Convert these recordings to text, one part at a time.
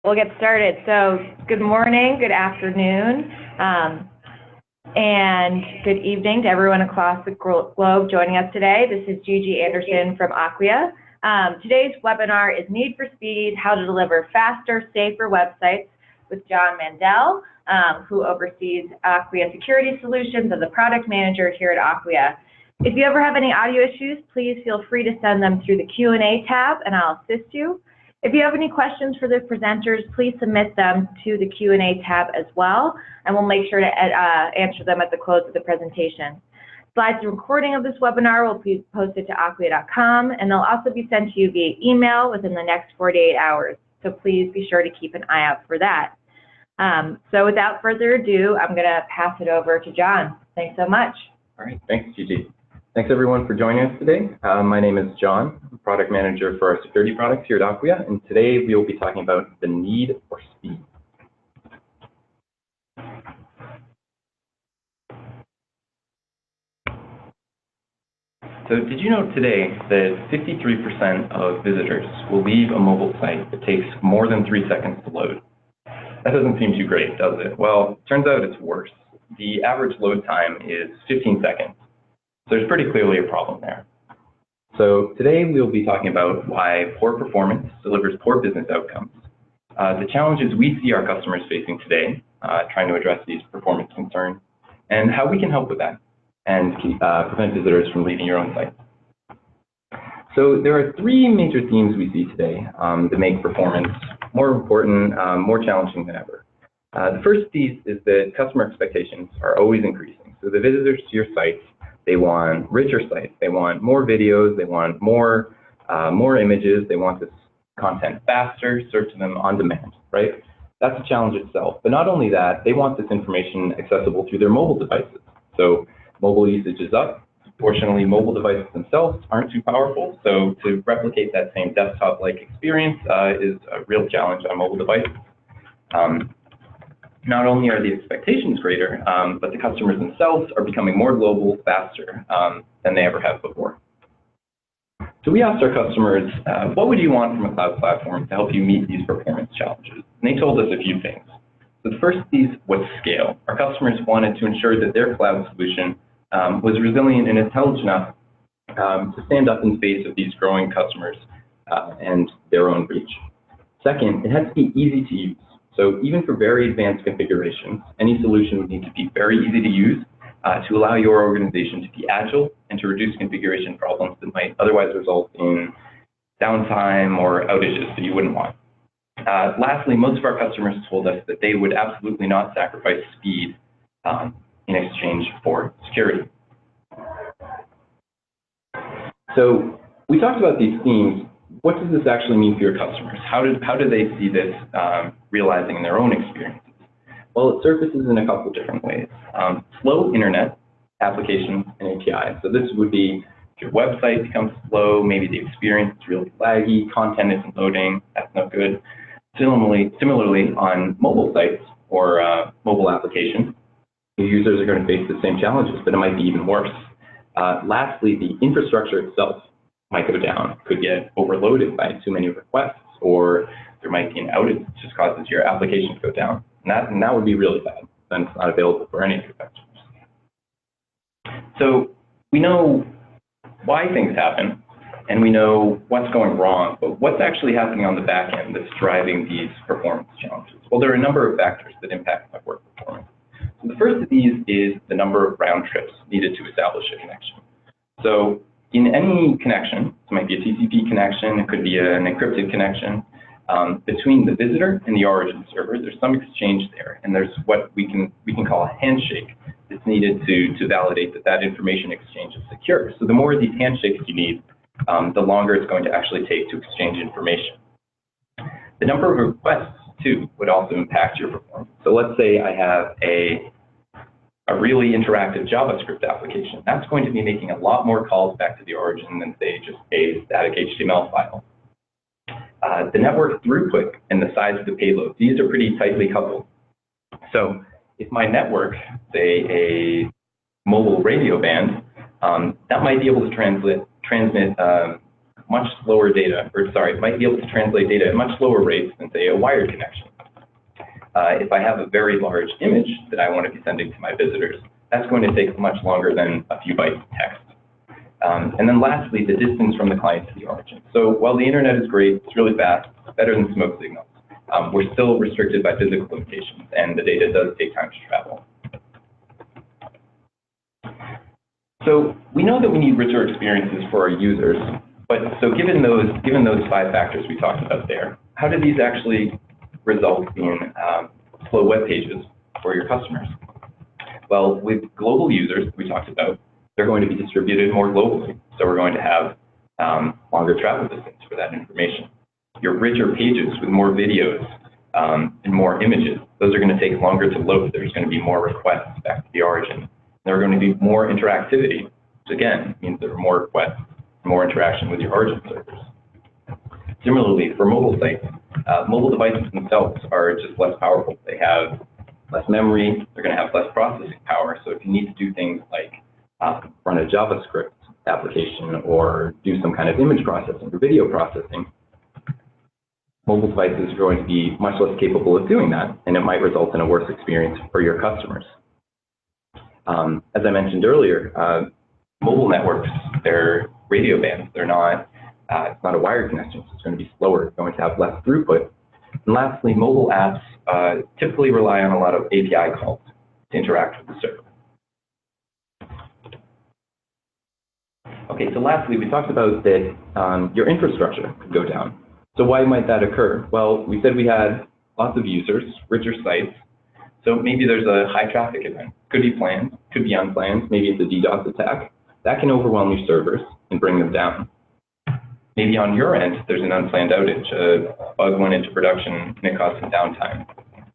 We'll get started. So good morning, good afternoon, and good evening to everyone across the globe joining us today. This is Gigi Anderson from Acquia. Today's webinar is Need for Speed, How to Deliver Faster, Safer Websites with John Mandile, who oversees Acquia Security Solutions as a product manager here at Acquia. If you ever have any audio issues, please feel free to send them through the Q&A tab and I'll assist you. If you have any questions for the presenters, please submit them to the Q&A tab as well, and we'll make sure to answer them at the close of the presentation. Slides and recording of this webinar will be posted to acquia.com, and they'll also be sent to you via email within the next 48 hours. So please be sure to keep an eye out for that. So without further ado, I'm going to pass it over to John. Thanks so much. All right, thanks, Gigi. Thanks everyone for joining us today. My name is John, I'm product manager for our security products here at Acquia, and today we will be talking about the need for speed. So did you know today that 53% of visitors will leave a mobile site that takes more than 3 seconds to load? That doesn't seem too great, does it? Well, it turns out it's worse. The average load time is 15 seconds. So there's pretty clearly a problem there. So today we'll be talking about why poor performance delivers poor business outcomes, the challenges we see our customers facing today, trying to address these performance concerns, and how we can help with that and prevent visitors from leaving your own site. So there are 3 major themes we see today that make performance more important, more challenging than ever. The first piece is that customer expectations are always increasing. So the visitors to your sites, they want richer sites, they want more videos, they want more images, they want this content faster, served to them on demand, right? That's a challenge itself. But not only that, they want this information accessible through their mobile devices. So mobile usage is up. Fortunately, mobile devices themselves aren't too powerful. So to replicate that same desktop-like experience is a real challenge on mobile devices. Not only are the expectations greater, but the customers themselves are becoming more global, faster than they ever have before. So we asked our customers, what would you want from a cloud platform to help you meet these performance challenges? And they told us a few things. So the first piece was scale. Our customers wanted to ensure that their cloud solution was resilient and intelligent enough to stand up in the face of these growing customers and their own reach. Second, it had to be easy to use. So even for very advanced configurations, any solution would need to be very easy to use to allow your organization to be agile and to reduce configuration problems that might otherwise result in downtime or outages that you wouldn't want. Lastly, most of our customers told us that they would absolutely not sacrifice speed in exchange for security. So we talked about these themes. What does this actually mean for your customers? How do they see this realizing in their own experiences? Well, it surfaces in a couple different ways. Slow internet applications and APIs. So this would be if your website becomes slow, maybe the experience is really laggy, content isn't loading, that's no good. Similarly on mobile sites or mobile applications, users are going to face the same challenges, but it might be even worse. Lastly, the infrastructure itself might go down, could get overloaded by too many requests, or there might be an outage that just causes your application to go down. And that would be really bad. Then it's not available for any of your customers. So we know why things happen, and we know what's going wrong, but what's actually happening on the back end that's driving these performance challenges? Well, there are a number of factors that impact network performance. So the first of these is the number of round trips needed to establish a connection. So in any connection, it might be a TCP connection, it could be an encrypted connection, between the visitor and the origin server, there's some exchange there, and there's what we can call a handshake that's needed to validate that information exchange is secure. So the more of these handshakes you need, the longer it's going to actually take to exchange information. The number of requests, too, would also impact your performance. So let's say I have a really interactive JavaScript application. That's going to be making a lot more calls back to the origin than, say, just a static HTML file. The network throughput and the size of the payload, these are pretty tightly coupled. So if my network, say a mobile radio band, that might be able to transmit much slower data, or sorry, might be able to translate data at much slower rates than, say, a wired connection. If I have a very large image that I want to be sending to my visitors, that's going to take much longer than a few bytes of text. And then lastly, the distance from the client to the origin. So while the internet is great, it's really fast, better than smoke signals, we're still restricted by physical limitations, and the data does take time to travel. So we know that we need richer experiences for our users, but so given those 5 factors we talked about there, how do these actually result in slow web pages for your customers? Well, with global users we talked about, they're going to be distributed more globally, so we're going to have longer travel distance for that information. Your richer pages with more videos and more images, those are going to take longer to load. There's going to be more requests back to the origin. There are going to be more interactivity, which again means there are more requests, more interaction with your origin servers. Similarly, for mobile sites, mobile devices themselves are just less powerful. They have less memory, they're going to have less processing power. So if you need to do things like run a JavaScript application or do some kind of image processing or video processing, mobile devices are going to be much less capable of doing that, and it might result in a worse experience for your customers. As I mentioned earlier, mobile networks, they're radio bands. They're not, it's not a wired connection, so it's going to be slower. It's going to have less throughput. And lastly, mobile apps typically rely on a lot of API calls to interact with the server. Okay, so lastly, we talked about that your infrastructure could go down. So why might that occur? Well, we said we had lots of users, richer sites. So maybe there's a high traffic event. Could be planned, could be unplanned. Maybe it's a DDoS attack. That can overwhelm your servers and bring them down. Maybe on your end, there's an unplanned outage. A bug went into production and it caused some downtime.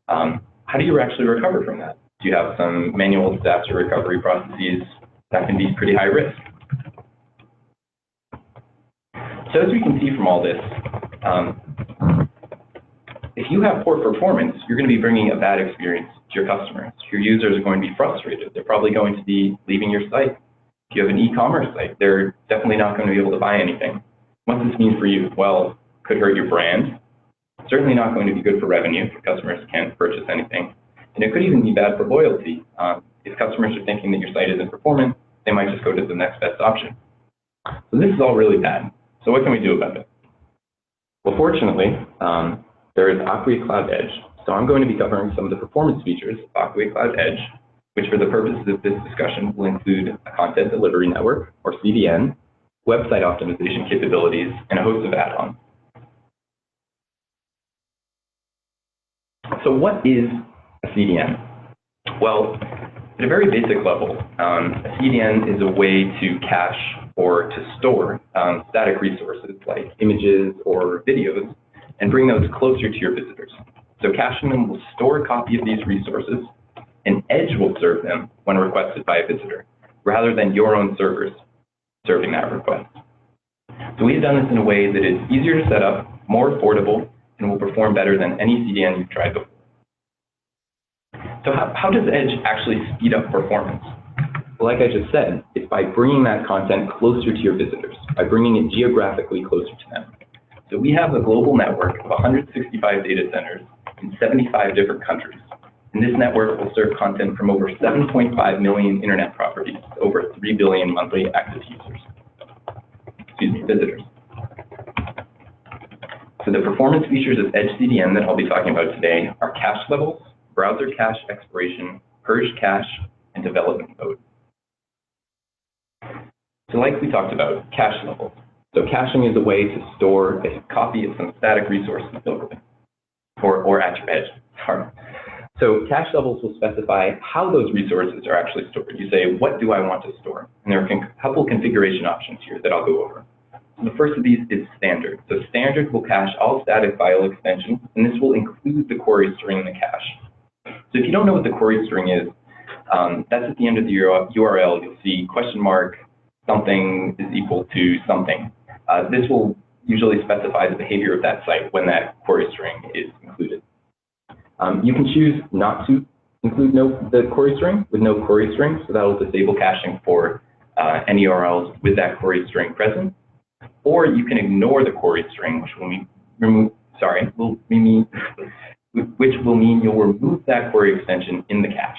How do you actually recover from that? Do you have some manual disaster recovery processes? That can be pretty high risk. So as we can see from all this, if you have poor performance, you're going to be bringing a bad experience to your customers. Your users are going to be frustrated. They're probably going to be leaving your site. If you have an e-commerce site, they're definitely not going to be able to buy anything. What does this mean for you? Well, it could hurt your brand. Certainly not going to be good for revenue if your customers can't purchase anything. And it could even be bad for loyalty. If customers are thinking that your site isn't performant, they might just go to the next best option. So this is all really bad. So what can we do about it? Well, fortunately, there is Acquia Cloud Edge. So I'm going to be covering some of the performance features of Acquia Cloud Edge, which for the purposes of this discussion will include a content delivery network, or CDN, website optimization capabilities, and a host of add-ons. So what is a CDN? Well, at a very basic level, a CDN is a way to cache or to store static resources like images or videos and bring those closer to your visitors. So caching them will store a copy of these resources, and Edge will serve them when requested by a visitor, rather than your own servers serving that request. So we've done this in a way that is easier to set up, more affordable, and will perform better than any CDN you've tried before. So how does Edge actually speed up performance? Well, like I just said, it's by bringing that content closer to your visitors, by bringing it geographically closer to them. So we have a global network of 165 data centers in 75 different countries. And this network will serve content from over 7.5 million internet properties, over 3 billion monthly active users. Visitors. So the performance features of Edge CDN that I'll be talking about today are cache levels, browser cache expiration, purge cache, and development mode. So like we talked about, cache levels. So caching is a way to store a copy of some static resources locally, or at your edge. Sorry. So cache levels will specify how those resources are actually stored. You say, what do I want to store? And there are a couple configuration options here that I'll go over. So the first of these is standard. So standard will cache all static file extensions, and this will include the query string in the cache. So if you don't know what the query string is, that's at the end of the URL. You'll see question mark, something is equal to something. This will usually specify the behavior of that site when that query string is included. You can choose not to include the query string with no query string, so that will disable caching for any URLs with that query string present. or you can ignore the query string, which will mean you'll remove that query extension in the cache.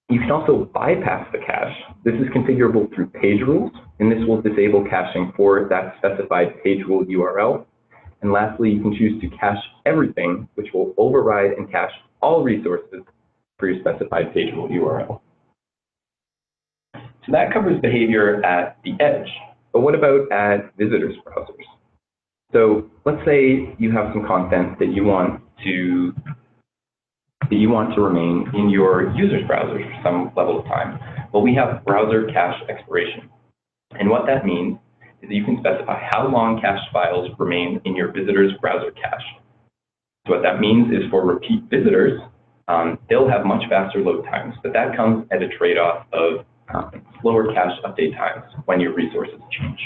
You can also bypass the cache. This is configurable through page rules, and this will disable caching for that specified page rule URL. And lastly, you can choose to cache everything, which will override and cache all resources for your specified page rule URL. So that covers behavior at the edge, but what about at visitors' browsers? So let's say you have some content that you want to remain in your user's browsers for some level of time. Well, we have browser cache expiration. And what that means is that you can specify how long cached files remain in your visitor's browser cache. So what that means is for repeat visitors, they'll have much faster load times, but that comes at a trade-off of slower cache update times when your resources change.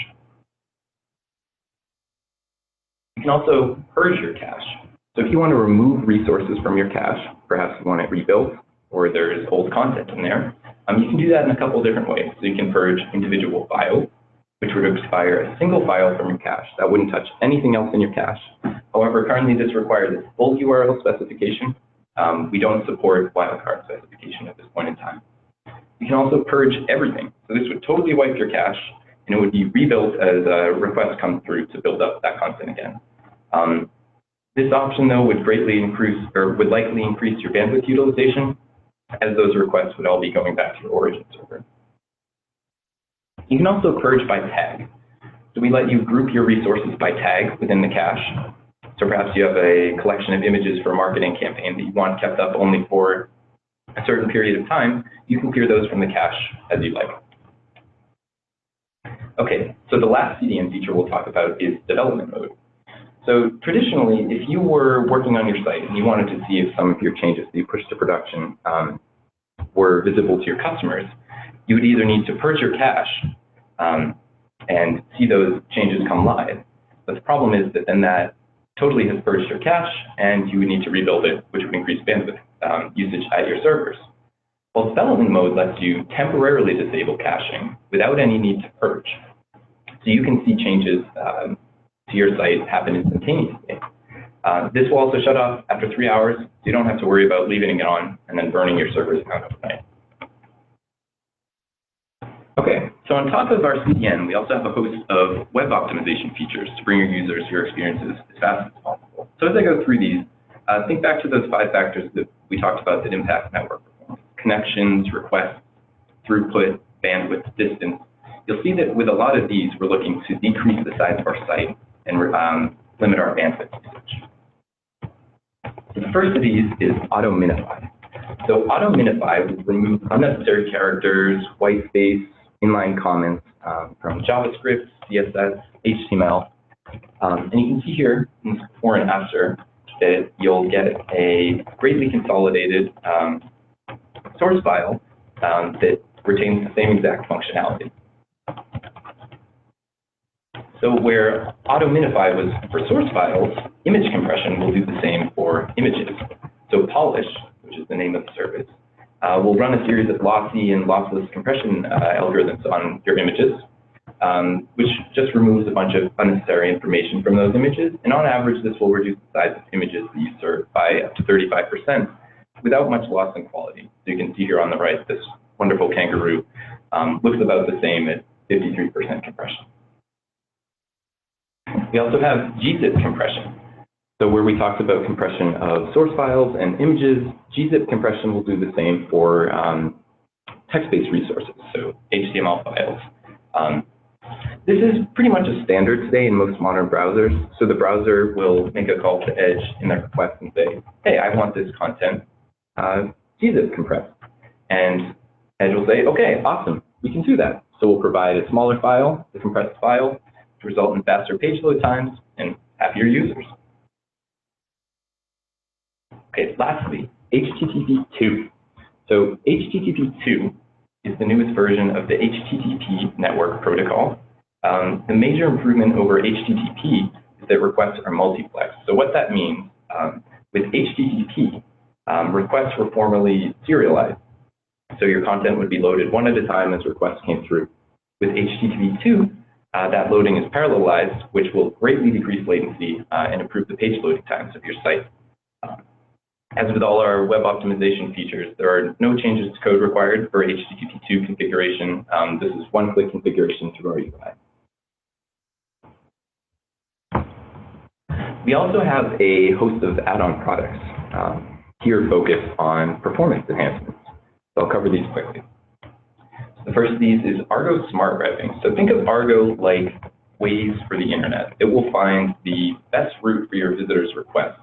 You can also purge your cache. So if you want to remove resources from your cache, perhaps you want it rebuilt, or there's old content in there, you can do that in a couple of different ways. So you can purge individual files, which would expire a single file from your cache. That wouldn't touch anything else in your cache. However, currently this requires a full URL specification. We don't support wildcard specification at this point in time. You can also purge everything. So this would totally wipe your cache, and it would be rebuilt as a request comes through to build up that content again. This option, though, would greatly increase, or would likely increase your bandwidth utilization, as those requests would all be going back to your origin server. You can also purge by tag. So we let you group your resources by tag within the cache. So perhaps you have a collection of images for a marketing campaign that you want kept up only for a certain period of time. You can clear those from the cache as you like. Okay, so the last CDN feature we'll talk about is development mode. So traditionally, if you were working on your site and you wanted to see if some of your changes that you pushed to production were visible to your customers, you would either need to purge your cache and see those changes come live. But the problem is that then that totally has purged your cache, and you would need to rebuild it, which would increase bandwidth usage at your servers. Well, development mode lets you temporarily disable caching without any need to purge. So you can see changes to your site happen instantaneously. This will also shut off after 3 hours, so you don't have to worry about leaving it on and then burning your servers out overnight. Okay, so on top of our CDN, we also have a host of web optimization features to bring your users your experiences as fast as possible. So as I go through these, think back to those 5 factors that we talked about that impact network performance: connections, requests, throughput, bandwidth, distance. You'll see that with a lot of these, we're looking to decrease the size of our site and limit our bandwidth usage. So the first of these is auto minify. So auto minify would remove unnecessary characters, white space, inline comments from JavaScript, CSS, HTML. And you can see here in this before and after that you'll get a greatly consolidated source file that retains the same exact functionality. So where auto minify was for source files, image compression will do the same for images. So Polish, which is the name of the service, will run a series of lossy and lossless compression algorithms on your images, which just removes a bunch of unnecessary information from those images. And on average, this will reduce the size of images that you serve by up to 35% without much loss in quality. So you can see here on the right, this wonderful kangaroo looks about the same at 53% compression. We also have gzip compression. So where we talked about compression of source files and images, gzip compression will do the same for text-based resources, so HTML files. This is pretty much a standard today in most modern browsers. So the browser will make a call to Edge in their request and say, hey, I want this content gzip compressed. And Edge will say, okay, awesome, we can do that. So we'll provide a smaller file, the compressed file, to result in faster page load times and happier users. Okay, lastly, HTTP 2. So HTTP 2 is the newest version of the HTTP network protocol. The major improvement over HTTP is that requests are multiplexed. So what that means, with HTTP, requests were formerly serialized. So your content would be loaded one at a time as requests came through. With HTTP 2, that loading is parallelized, which will greatly decrease latency and improve the page loading times of your site. As with all our web optimization features, there are no changes to code required for HTTP2 configuration. This is one-click configuration through our UI. We also have a host of add-on products here focused on performance enhancements. So I'll cover these quickly. The first of these is Argo Smart Routing. So think of Argo like Waze for the internet. It will find the best route for your visitors' requests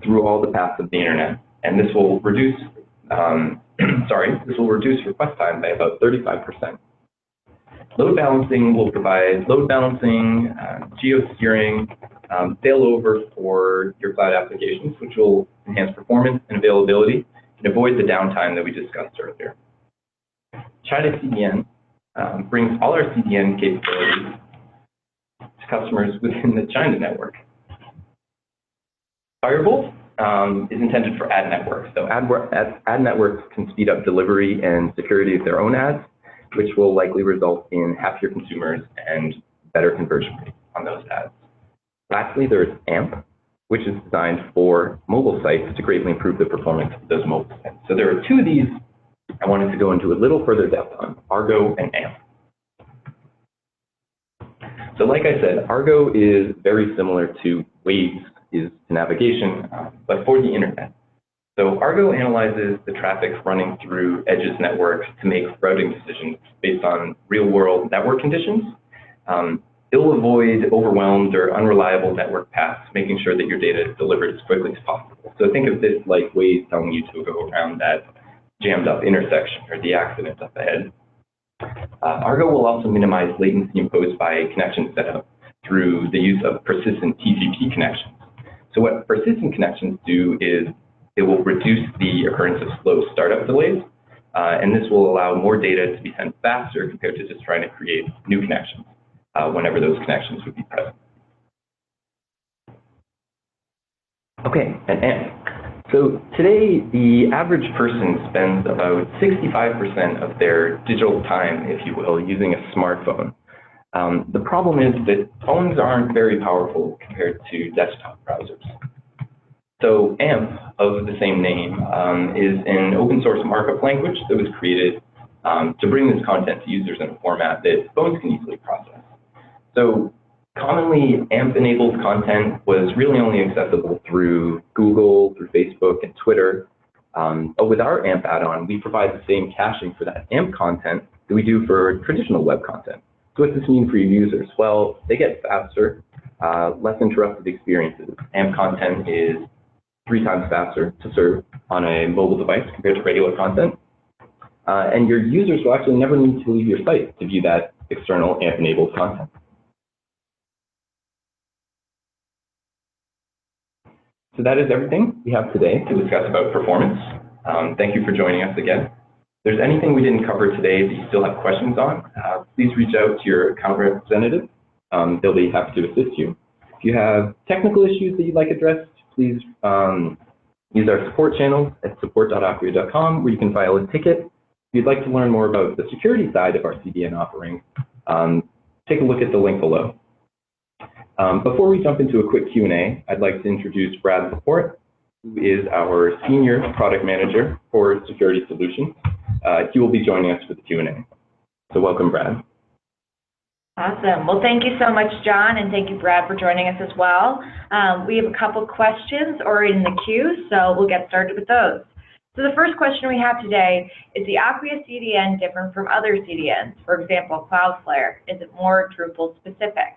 through all the paths of the internet, and this will reduce request time by about 35%. Load balancing will provide load balancing, geo-steering, failover for your cloud applications, which will enhance performance and availability and avoid the downtime that we discussed earlier. China CDN brings all our CDN capabilities to customers within the China network. Firebolt is intended for ad networks. So ad networks can speed up delivery and security of their own ads, which will likely result in happier consumers and better conversion rates on those ads. Lastly, there's AMP, which is designed for mobile sites to greatly improve the performance of those mobile sites. So there are two of these I wanted to go into a little further depth on, Argo and AMP. So like I said, Argo is very similar to Waze is to navigation, but for the internet. So Argo analyzes the traffic running through Edge's networks to make routing decisions based on real-world network conditions. It'll avoid overwhelmed or unreliable network paths, making sure that your data is delivered as quickly as possible. So think of this like Waze telling you to go around that jammed up intersection or the accident up ahead. Argo will also minimize latency imposed by connection setup through the use of persistent TCP connections. So what persistent connections do is it will reduce the occurrence of slow startup delays, and this will allow more data to be sent faster compared to just trying to create new connections whenever those connections would be present. Okay, and AMP. So today, the average person spends about 65% of their digital time, if you will, using a smartphone. The problem is that phones aren't very powerful compared to desktop browsers. So AMP, of the same name, is an open source markup language that was created to bring this content to users in a format that phones can easily process. So commonly, AMP-enabled content was really only accessible through Google, through Facebook, and Twitter. But with our AMP add-on, we provide the same caching for that AMP content that we do for traditional web content. So what does this mean for your users? Well, they get faster, less interrupted experiences. AMP content is 3 times faster to serve on a mobile device compared to regular content. And your users will actually never need to leave your site to view that external AMP-enabled content. So that is everything we have today to discuss about performance. Thank you for joining us again. If there's anything we didn't cover today that you still have questions on, please reach out to your account representative. They'll be happy to assist you. If you have technical issues that you'd like addressed, please use our support channel at support.acquia.com, where you can file a ticket. If you'd like to learn more about the security side of our CDN offering, take a look at the link below. Before we jump into a quick Q&A, I'd like to introduce Brad Laporte, who is our Senior Product Manager for Security Solutions. He will be joining us for the Q&A. So welcome, Brad. Awesome. Well, thank you so much, John, and thank you, Brad, for joining us as well. We have a couple questions already in the queue, so we'll get started with those. So the first question we have today is the Acquia CDN different from other CDNs? For example, Cloudflare. Is it more Drupal specific?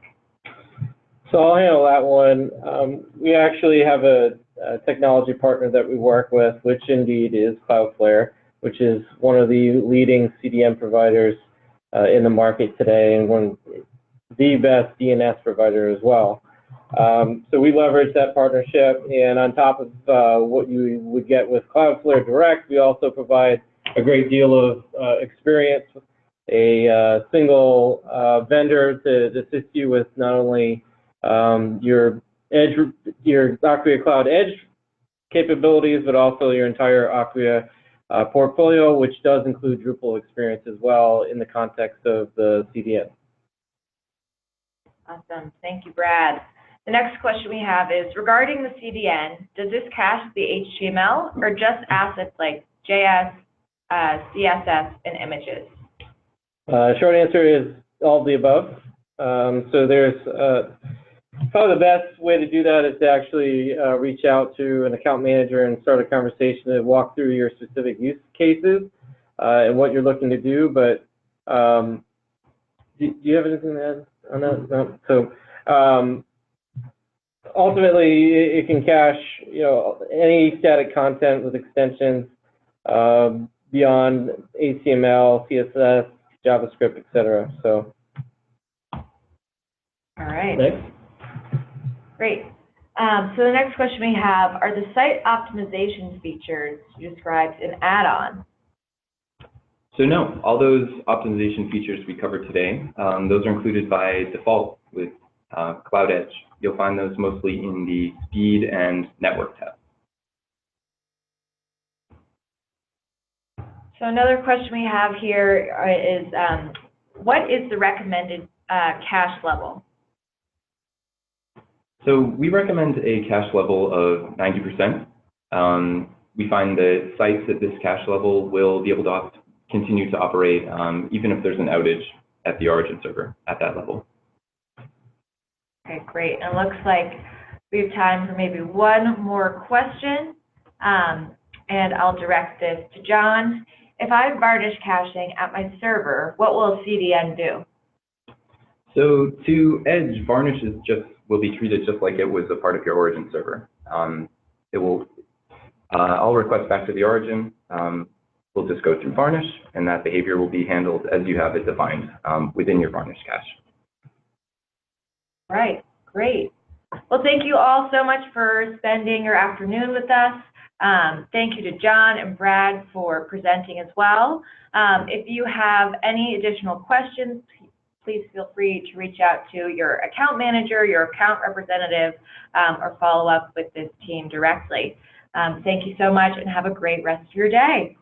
So I'll handle that one. We actually have a technology partner that we work with, which indeed is Cloudflare, which is one of the leading CDN providers in the market today, and the best DNS provider as well. So we leverage that partnership, and on top of what you would get with Cloudflare Direct, we also provide a great deal of experience, a single vendor to assist you with not only your Acquia Cloud Edge capabilities, but also your entire Acquia portfolio, which does include Drupal experience as well in the context of the CDN. Awesome. Thank you, Brad. The next question we have is, regarding the CDN, does this cache the HTML or just assets like JS, CSS, and images? Short answer is all of the above. So there's probably the best way to do that is to actually reach out to an account manager and start a conversation to walk through your specific use cases and what you're looking to do. But do you have anything to add on that? No? So ultimately, it can cache, any static content with extensions beyond HTML, CSS, JavaScript, etc. So. All right. Next. Great. So the next question we have, are the site optimization features you described an add-on? So no, all those optimization features we covered today, those are included by default with Cloud Edge. You'll find those mostly in the Speed and Network tab. So another question we have here is, what is the recommended cache level? So we recommend a cache level of 90%. We find that sites at this cache level will be able to continue to operate even if there's an outage at the origin server at that level. Okay, great. It looks like we have time for maybe one more question, and I'll direct this to John. If I have varnish caching at my server, what will CDN do? So to Edge, varnish will be treated just like it was a part of your origin server. It will, all requests back to the origin will just go through varnish, and that behavior will be handled as you have it defined within your varnish cache. Right, great. Well, thank you all so much for spending your afternoon with us. Thank you to John and Brad for presenting as well. If you have any additional questions, please feel free to reach out to your account manager, your account representative, or follow up with this team directly. Thank you so much and have a great rest of your day.